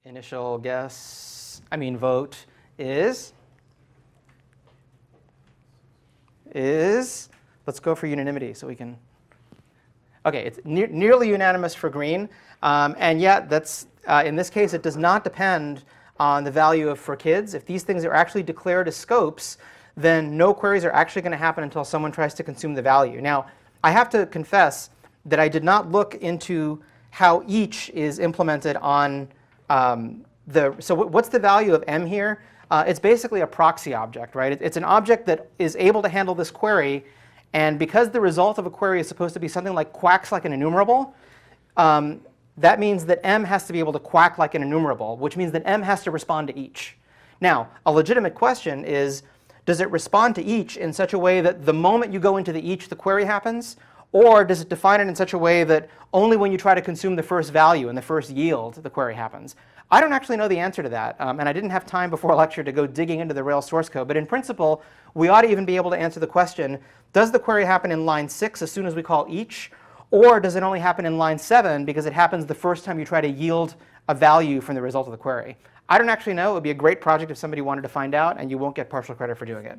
initial vote is, let's go for unanimity so we can, okay, it's nearly unanimous for green. And yet, that's, in this case, it does not depend on the value of for kids. If these things are actually declared as scopes, then no queries are actually going to happen until someone tries to consume the value. Now, I have to confess that I did not look into how each is implemented on so what's the value of m here? It's basically a proxy object, right? It's an object that is able to handle this query. And because the result of a query is supposed to be something like quacks like an enumerable, that means that m has to be able to quack like an enumerable, which means that m has to respond to each. Now, a legitimate question is, does it respond to each in such a way that the moment you go into the each, the query happens? Or does it define it in such a way that only when you try to consume the first value and the first yield, the query happens? I don't actually know the answer to that, and I didn't have time before lecture to go digging into the Rails source code. But in principle, we ought to even be able to answer the question, does the query happen in line 6 as soon as we call each? Or does it only happen in line 7 because it happens the first time you try to yield a value from the result of the query? I don't actually know. It would be a great project if somebody wanted to find out, and you won't get partial credit for doing it.